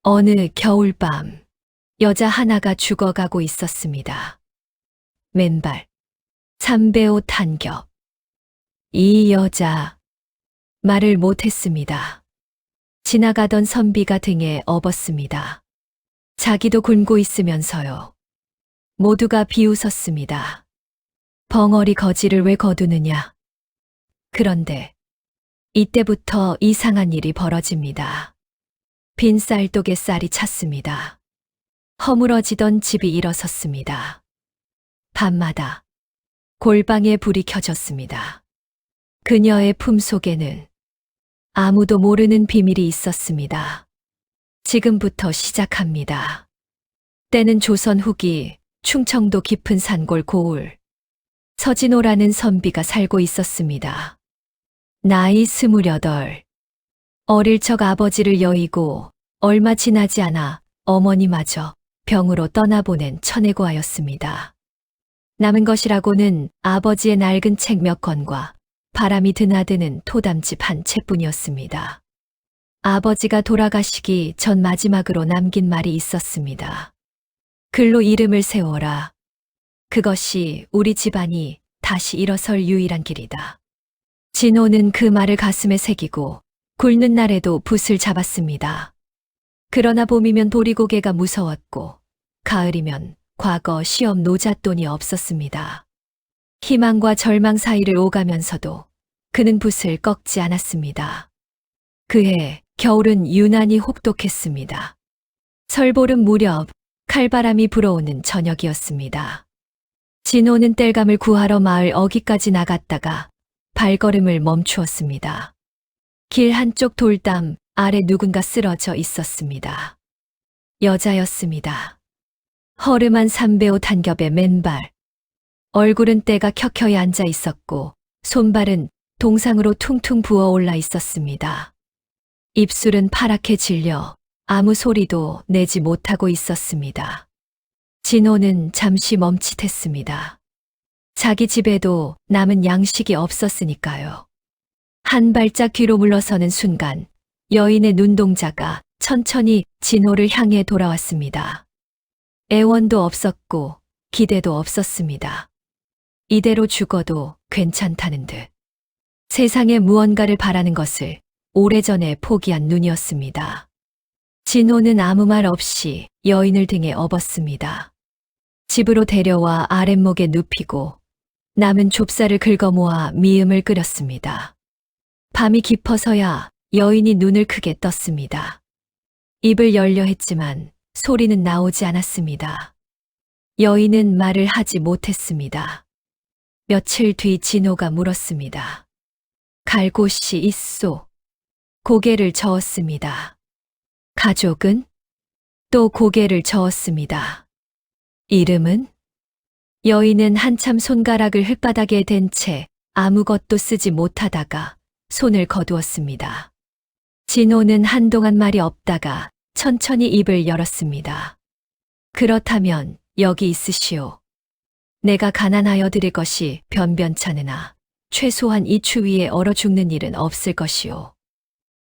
어느 겨울밤, 여자 하나가 죽어가고 있었습니다. 맨발, 삼배옷 한 겹. 이 여자, 말을 못했습니다. 지나가던 선비가 등에 업었습니다. 자기도 굶고 있으면서요. 모두가 비웃었습니다. 벙어리 거지를 왜 거두느냐. 그런데 이때부터 이상한 일이 벌어집니다. 빈 쌀독에 쌀이 찼습니다. 허물어지던 집이 일어섰습니다. 밤마다 골방에 불이 켜졌습니다. 그녀의 품속에는 아무도 모르는 비밀이 있었습니다. 지금부터 시작합니다. 때는 조선 후기 충청도 깊은 산골 고을 서진호라는 선비가 살고 있었습니다. 나이 28. 어릴 적 아버지를 여의고 얼마 지나지 않아 어머니마저 병으로 떠나보낸 천혜고하였습니다. 남은 것이라고는 아버지의 낡은 책 몇 권과 바람이 드나드는 토담집 한 채뿐이었습니다. 아버지가 돌아가시기 전 마지막으로 남긴 말이 있었습니다. 글로 이름을 세워라. 그것이 우리 집안이 다시 일어설 유일한 길이다. 진호는 그 말을 가슴에 새기고 굵는 날에도 붓을 잡았습니다. 그러나 봄이면 도리고개가 무서웠고 가을이면 과거 시험 노잣돈이 없었습니다. 희망과 절망 사이를 오가면서도 그는 붓을 꺾지 않았습니다. 그해 겨울은 유난히 혹독했습니다. 설보름 무렵 칼바람이 불어오는 저녁이었습니다. 진호는 땔감을 구하러 마을 어귀까지 나갔다가 발걸음을 멈추었습니다. 길 한쪽 돌담 아래 누군가 쓰러져 있었습니다. 여자였습니다. 허름한 삼배옷 한 겹에 맨발, 얼굴은 때가 켜켜이 앉아 있었고 손발은 동상으로 퉁퉁 부어올라 있었습니다. 입술은 파랗게 질려 아무 소리도 내지 못하고 있었습니다. 진호는 잠시 멈칫했습니다. 자기 집에도 남은 양식이 없었으니까요. 한 발짝 뒤로 물러서는 순간 여인의 눈동자가 천천히 진호를 향해 돌아왔습니다. 애원도 없었고 기대도 없었습니다. 이대로 죽어도 괜찮다는 듯. 세상에 무언가를 바라는 것을 오래전에 포기한 눈이었습니다. 진호는 아무 말 없이 여인을 등에 업었습니다. 집으로 데려와 아랫목에 눕히고 남은 좁쌀을 긁어모아 미음을 끓였습니다. 밤이 깊어서야 여인이 눈을 크게 떴습니다. 입을 열려 했지만 소리는 나오지 않았습니다. 여인은 말을 하지 못했습니다. 며칠 뒤 진호가 물었습니다. 갈 곳이 있소. 고개를 저었습니다. 가족은? 또 고개를 저었습니다. 이름은? 여인은 한참 손가락을 흙바닥에 댄 채 아무것도 쓰지 못하다가 손을 거두었습니다. 진호는 한동안 말이 없다가 천천히 입을 열었습니다. 그렇다면 여기 있으시오. 내가 가난하여 드릴 것이 변변찮으나 최소한 이 추위에 얼어 죽는 일은 없을 것이오.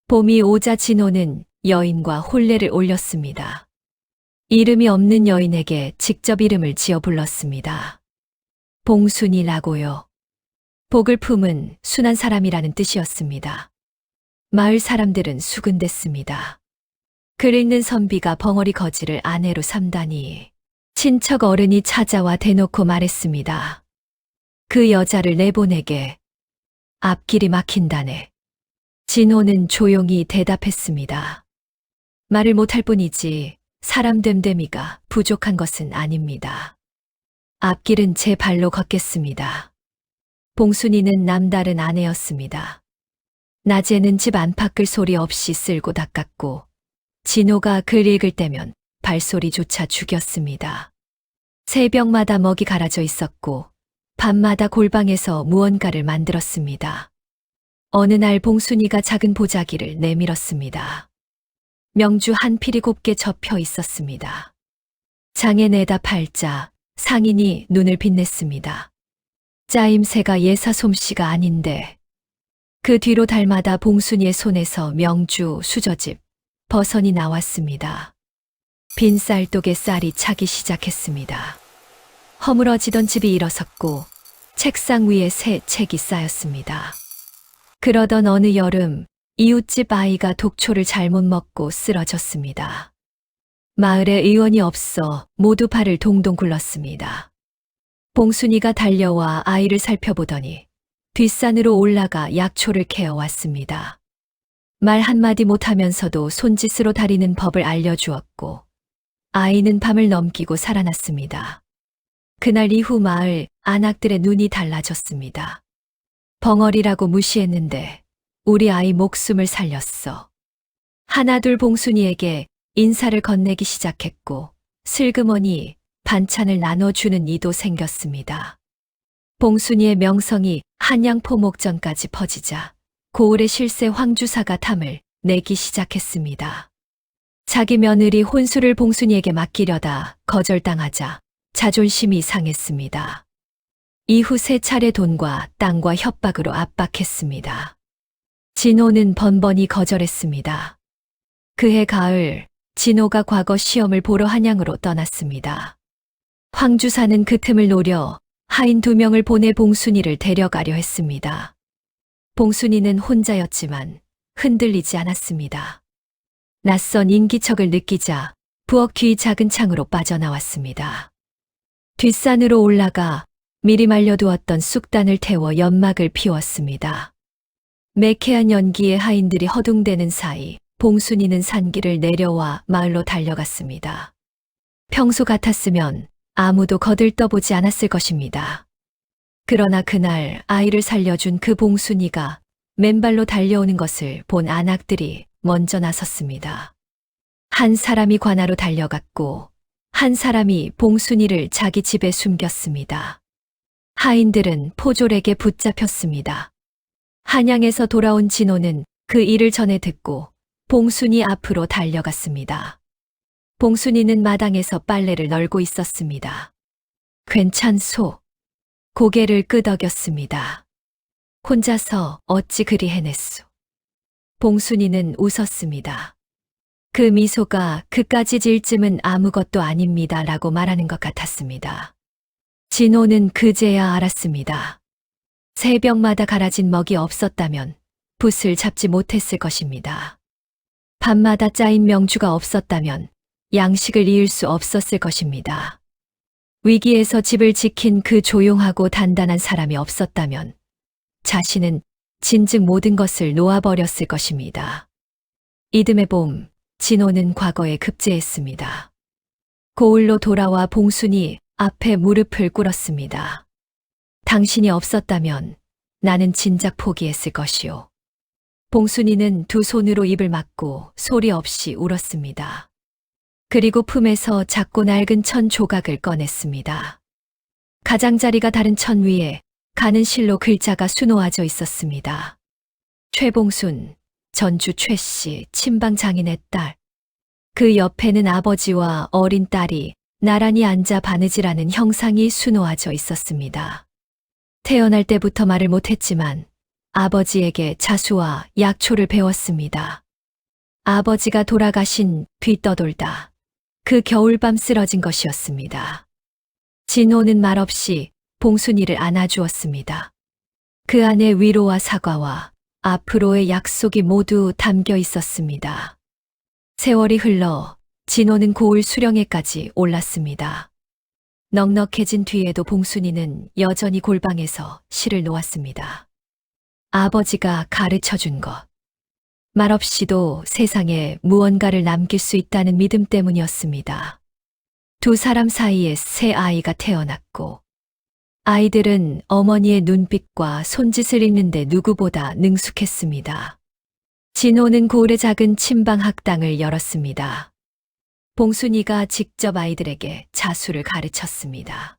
봄이 오자 진호는 여인과 혼례를 올렸습니다. 이름이 없는 여인에게 직접 이름을 지어 불렀습니다. 봉순이라고요. 복을 품은 순한 사람이라는 뜻이었습니다. 마을 사람들은 수군댔습니다. 글 읽는 선비가 벙어리 거지를 아내로 삼다니. 친척 어른이 찾아와 대놓고 말했습니다. 그 여자를 내보내게. 앞길이 막힌다네. 진호는 조용히 대답했습니다. 말을 못할 뿐이지 사람 됨됨이가 부족한 것은 아닙니다. 앞길은 제 발로 걷겠습니다. 봉순이는 남다른 아내였습니다. 낮에는 집 안팎을 소리 없이 쓸고 닦았고 진호가 글 읽을 때면 발소리조차 죽였습니다. 새벽마다 먹이 갈아져 있었고 밤마다 골방에서 무언가를 만들었습니다. 어느 날 봉순이가 작은 보자기를 내밀었습니다. 명주 한 필이 곱게 접혀 있었습니다. 장에 내다 팔자 상인이 눈을 빛냈습니다. 짜임새가 예사 솜씨가 아닌데 그 뒤로 달마다 봉순이의 손에서 명주, 수저집, 버선이 나왔습니다. 빈 쌀독에 쌀이 차기 시작했습니다. 허물어지던 집이 일어섰고 책상 위에 새 책이 쌓였습니다. 그러던 어느 여름 이웃집 아이가 독초를 잘못 먹고 쓰러졌습니다. 마을에 의원이 없어 모두 발을 동동 굴렀습니다. 봉순이가 달려와 아이를 살펴보더니 뒷산으로 올라가 약초를 캐어왔습니다. 말 한마디 못하면서도 손짓으로 다리는 법을 알려주었고 아이는 밤을 넘기고 살아났습니다. 그날 이후 마을 안악들의 눈이 달라졌습니다. 벙어리라고 무시했는데 우리 아이 목숨을 살렸어. 하나둘 봉순이에게 인사를 건네기 시작했고 슬그머니 반찬을 나눠주는 이도 생겼습니다. 봉순이의 명성이 한양포목전까지 퍼지자 고을의 실세 황주사가 탐을 내기 시작했습니다. 자기 며느리 혼수를 봉순이에게 맡기려다 거절당하자 자존심이 상했습니다. 이후 세 차례 돈과 땅과 협박으로 압박했습니다. 진호는 번번이 거절했습니다. 그해 가을 진호가 과거 시험을 보러 한양으로 떠났습니다. 황주사는 그 틈을 노려 하인 2명을 보내 봉순이를 데려가려 했습니다. 봉순이는 혼자였지만 흔들리지 않았습니다. 낯선 인기척을 느끼자 부엌 뒤 작은 창으로 빠져나왔습니다. 뒷산으로 올라가 미리 말려두었던 쑥단을 태워 연막을 피웠습니다. 매캐한 연기에 하인들이 허둥대는 사이 봉순이는 산길을 내려와 마을로 달려갔습니다. 평소 같았으면 아무도 거들떠보지 않았을 것입니다. 그러나 그날 아이를 살려준 그 봉순이가 맨발로 달려오는 것을 본 안악들이 먼저 나섰습니다. 한 사람이 관아로 달려갔고 한 사람이 봉순이를 자기 집에 숨겼습니다. 하인들은 포졸에게 붙잡혔습니다. 한양에서 돌아온 진호는 그 일을 전해 듣고 봉순이 앞으로 달려갔습니다. 봉순이는 마당에서 빨래를 널고 있었습니다. 괜찮소? 고개를 끄덕였습니다. 혼자서 어찌 그리 해냈소? 봉순이는 웃었습니다. 그 미소가 그까지 질쯤은 아무것도 아닙니다 라고 말하는 것 같았습니다. 진호는 그제야 알았습니다. 새벽마다 갈아진 먹이 없었다면 붓을 잡지 못했을 것입니다. 밤마다 짜인 명주가 없었다면 양식을 이을 수 없었을 것입니다. 위기에서 집을 지킨 그 조용하고 단단한 사람이 없었다면 자신은 진즉 모든 것을 놓아버렸을 것입니다. 이듬해 봄, 진호는 과거에 급제했습니다. 고을로 돌아와 봉순이 앞에 무릎을 꿇었습니다. 당신이 없었다면 나는 진작 포기했을 것이오. 봉순이는 두 손으로 입을 막고 소리 없이 울었습니다. 그리고 품에서 작고 낡은 천 조각을 꺼냈습니다. 가장자리가 다른 천 위에 가는 실로 글자가 수놓아져 있었습니다. 최봉순, 전주 최씨, 친방 장인의 딸. 그 옆에는 아버지와 어린 딸이 나란히 앉아 바느질하는 형상이 수놓아져 있었습니다. 태어날 때부터 말을 못했지만 아버지에게 자수와 약초를 배웠습니다. 아버지가 돌아가신 뒤 떠돌다 그 겨울밤 쓰러진 것이었습니다. 진호는 말없이 봉순이를 안아주었습니다. 그 안에 위로와 사과와 앞으로의 약속이 모두 담겨 있었습니다. 세월이 흘러 진호는 고을 수령회까지 올랐습니다. 넉넉해진 뒤에도 봉순이는 여전히 골방에서 실을 놓았습니다. 아버지가 가르쳐준 것. 말없이도 세상에 무언가를 남길 수 있다는 믿음 때문이었습니다. 두 사람 사이에 새 아이가 태어났고 아이들은 어머니의 눈빛과 손짓을 읽는데 누구보다 능숙했습니다. 진호는 고을의 작은 친방 학당을 열었습니다. 봉순이가 직접 아이들에게 자수를 가르쳤습니다.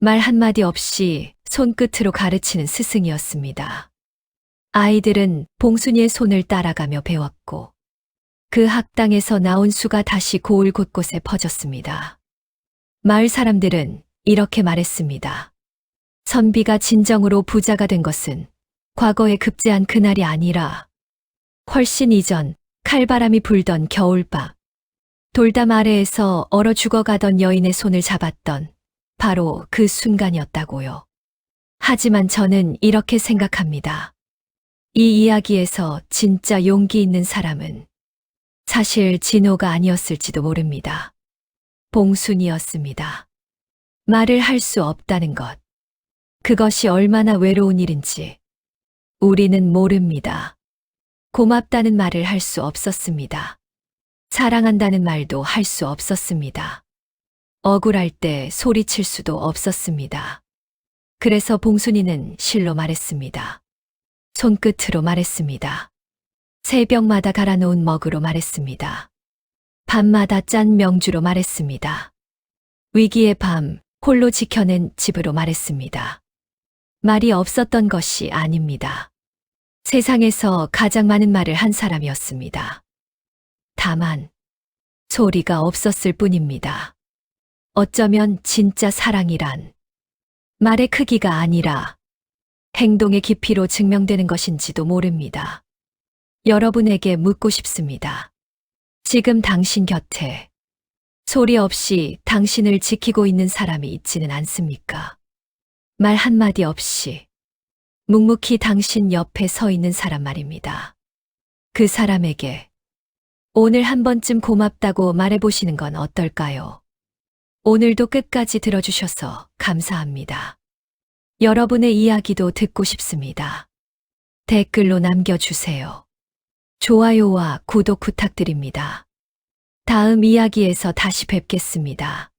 말 한마디 없이 손끝으로 가르치는 스승이었습니다. 아이들은 봉순이의 손을 따라가며 배웠고 그 학당에서 나온 수가 다시 고을 곳곳에 퍼졌습니다. 마을 사람들은 이렇게 말했습니다. 선비가 진정으로 부자가 된 것은 과거에 급제한 그날이 아니라 훨씬 이전 칼바람이 불던 겨울밤. 돌담 아래에서 얼어 죽어가던 여인의 손을 잡았던 바로 그 순간이었다고요. 하지만 저는 이렇게 생각합니다. 이 이야기에서 진짜 용기 있는 사람은 사실 진호가 아니었을지도 모릅니다. 봉순이었습니다. 말을 할 수 없다는 것. 그것이 얼마나 외로운 일인지 우리는 모릅니다. 고맙다는 말을 할 수 없었습니다. 사랑한다는 말도 할 수 없었습니다. 억울할 때 소리칠 수도 없었습니다. 그래서 봉순이는 실로 말했습니다. 손끝으로 말했습니다. 새벽마다 갈아놓은 먹으로 말했습니다. 밤마다 짠 명주로 말했습니다. 위기의 밤 홀로 지켜낸 집으로 말했습니다. 말이 없었던 것이 아닙니다. 세상에서 가장 많은 말을 한 사람이었습니다. 다만 소리가 없었을 뿐입니다. 어쩌면 진짜 사랑이란 말의 크기가 아니라 행동의 깊이로 증명되는 것인지도 모릅니다. 여러분에게 묻고 싶습니다. 지금 당신 곁에 소리 없이 당신을 지키고 있는 사람이 있지는 않습니까? 말 한마디 없이 묵묵히 당신 옆에 서 있는 사람 말입니다. 그 사람에게 오늘 한 번쯤 고맙다고 말해보시는 건 어떨까요? 오늘도 끝까지 들어주셔서 감사합니다. 여러분의 이야기도 듣고 싶습니다. 댓글로 남겨주세요. 좋아요와 구독 부탁드립니다. 다음 이야기에서 다시 뵙겠습니다.